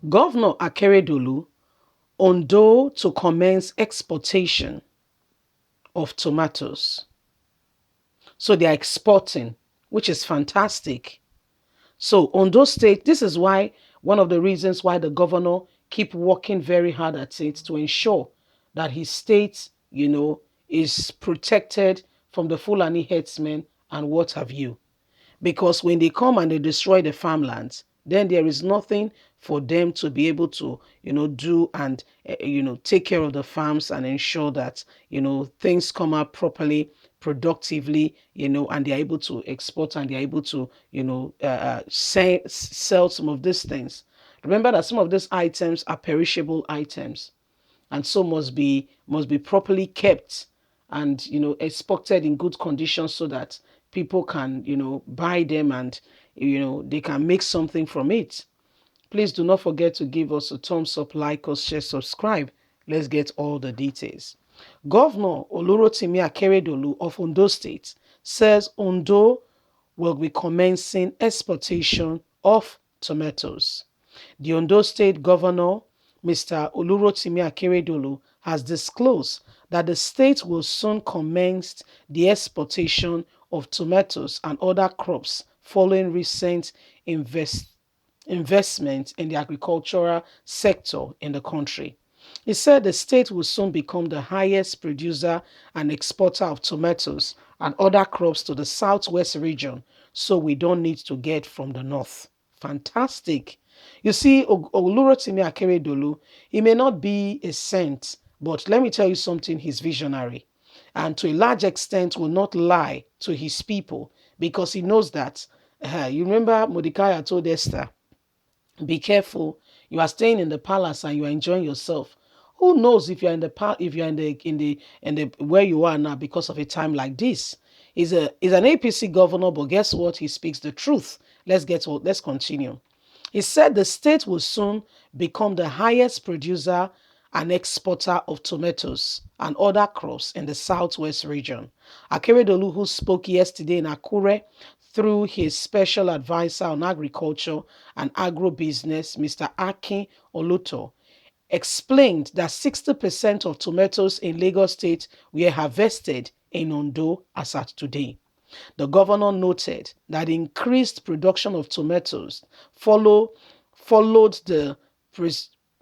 Governor Akeredolu, Ondo to commence exportation of tomatoes. So they are exporting, which is fantastic. So Ondo State, this is why one of the reasons why the governor keep working very hard at it to ensure that his state, is protected from the Fulani herdsmen and what have you. Because when they come and they destroy the farmlands, then there is nothing for them to be able to, do and, take care of the farms and ensure that, things come out properly, productively, and they're able to export and they're able to, sell some of these things. Remember that some of these items are perishable items and so must be properly kept and exported in good condition so that people can buy them and they can make something from it. Please do not forget to give us a thumbs up, like us, share, subscribe. Let's get all the details. Governor Olurotimi Akeredolu of Ondo State says Ondo will be commencing exportation of tomatoes. The Ondo State Governor, Mr. Olurotimi Akeredolu, has disclosed that the state will soon commence the exportation of tomatoes and other crops following recent investment in the agricultural sector in the country. He said the state will soon become the highest producer and exporter of tomatoes and other crops to the southwest region, so we don't need to get from the north. Fantastic. You see, Olurotimi Akeredolu, he may not be a saint, but let me tell you something, he's visionary. And to a large extent will not lie to his people because he knows that. You remember Mordecai told Esther, be careful. You are staying in the palace and you are enjoying yourself. Who knows if you're in the if you're in the where you are now because of a time like this? He's an APC governor, but guess what? He speaks the truth. Let's continue. He said the state will soon become the highest producer and exporter of tomatoes and other crops in the southwest region. Akeredolu, who spoke yesterday in Akure through his special advisor on agriculture and agribusiness, Mr. Akin Oluto, explained that 60% of tomatoes in Lagos State were harvested in Ondo as at today. The governor noted that increased production of tomatoes followed the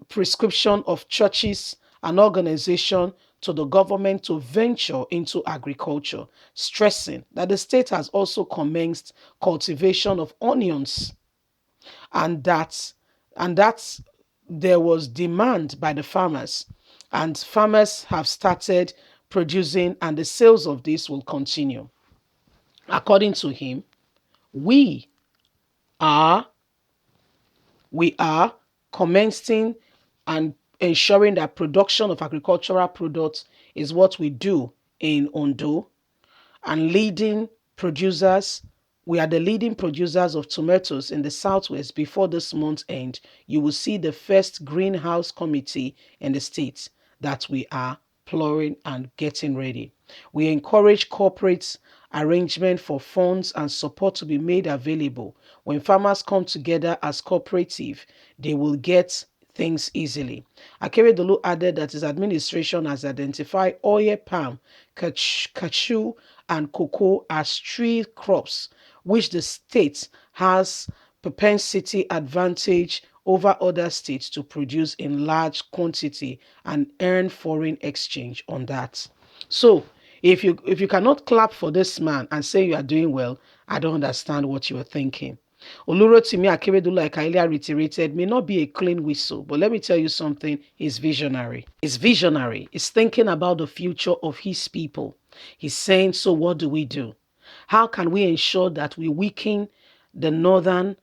prescription of churches and organizations to the government to venture into agriculture, stressing that the state has also commenced cultivation of onions and that there was demand by the farmers and farmers have started producing and the sales of this will continue. According to him, we are we are commencing and ensuring that production of agricultural products is what we do in Ondo and leading producers. We are the leading producers of tomatoes in the southwest. Before this month end, you will see the first greenhouse committee in the state that we are pluring and getting ready. We encourage corporate arrangement for funds and support to be made available. When farmers come together as cooperative, they will get things easily. Akeredolu added that his administration has identified oil palm, cashew, and cocoa as three crops which the state has propensity advantage over other states to produce in large quantity and earn foreign exchange on that. So if you cannot clap for this man and say you are doing well, I don't understand what you are thinking. Olurotimi Akeredolu, like I earlier reiterated, may not be a clean whistle, but let me tell you something, he's visionary. He's visionary. He's thinking about the future of his people. He's saying, so what do we do? How can we ensure that we weaken the northern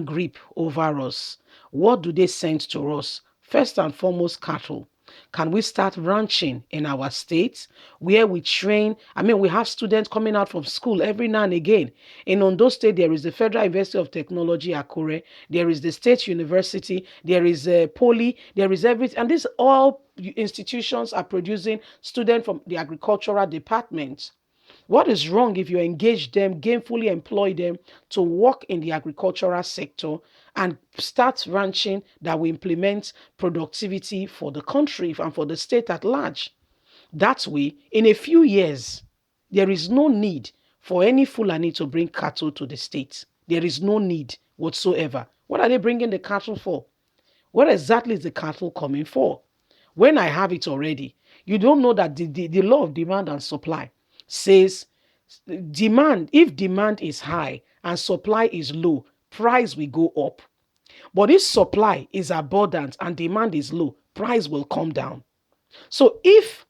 grip over us? What do they send to us? First and foremost, cattle. Can we start ranching in our state where we train? I mean, we have students coming out from school every now and again. In Ondo State, there is the Federal University of Technology, Akure. There is the State University. There is Poly. There is everything. And these all institutions are producing students from the agricultural department. What is wrong if you engage them, gainfully employ them to work in the agricultural sector and start ranching that will implement productivity for the country and for the state at large. That way, in a few years, there is no need for any Fulani to bring cattle to the state. There is no need whatsoever. What are they bringing the cattle for? What exactly is the cattle coming for? When I have it already, you don't know that the law of demand and supply says if demand is high and supply is low, price will go up. But if supply is abundant and demand is low, price will come down. So if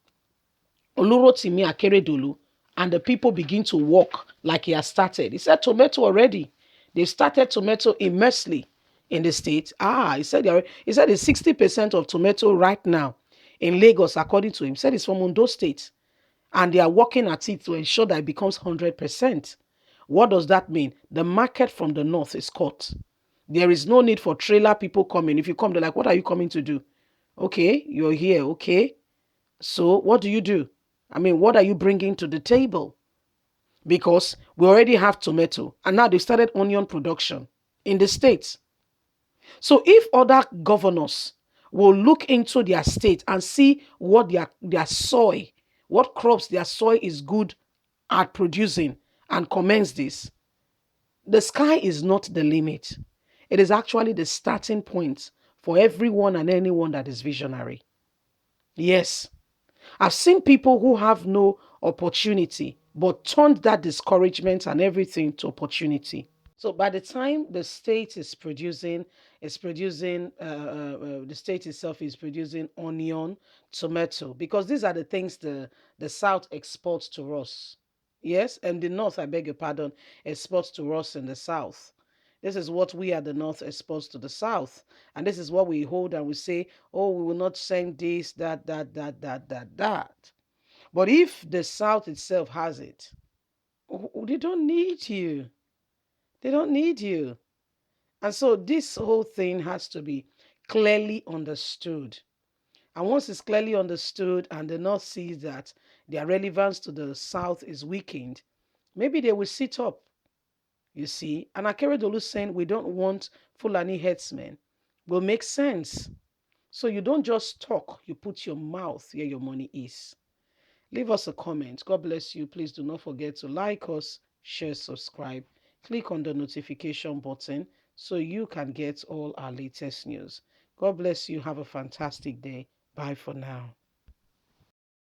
Olurotimi Akeredolu and the people begin to walk like he has started, he said tomato already. They started tomato immensely in the state. He said it's 60% of tomato right now in Lagos, according to him. He said it's from Ondo State. And they are working at it to ensure that it becomes 100%. What does that mean? The market from the north is cut. There is no need for trailer people coming. If you come, they're like, what are you coming to do? Okay, you're here. Okay. So what do you do? I mean, what are you bringing to the table? Because we already have tomato and now they started onion production in the States. So if other governors will look into their state and see what their soil, what crops their soil is good at producing and commence this, the sky is not the limit. It is actually the starting point for everyone and anyone that is visionary. Yes, I've seen people who have no opportunity but turned that discouragement and everything to opportunity. So by the time the state the state itself is producing onion, tomato, because these are the things the South exports to us. Yes, and the North, I beg your pardon, exports to us in the South. This is what we at the North exports to the South. And this is what we hold and we say, oh, we will not send this, that. But if the South itself has it, they don't need you. They don't need you. And so this whole thing has to be clearly understood. And once it's clearly understood and the North sees that their relevance to the South is weakened, maybe they will sit up, you see. And Akeredolu saying we don't want Fulani headsmen will make sense. So you don't just talk, you put your mouth where your money is. Leave us a comment. God bless you. Please do not forget to like us, share, subscribe. Click on the notification button so you can get all our latest news. God bless you. Have a fantastic day. Bye for now.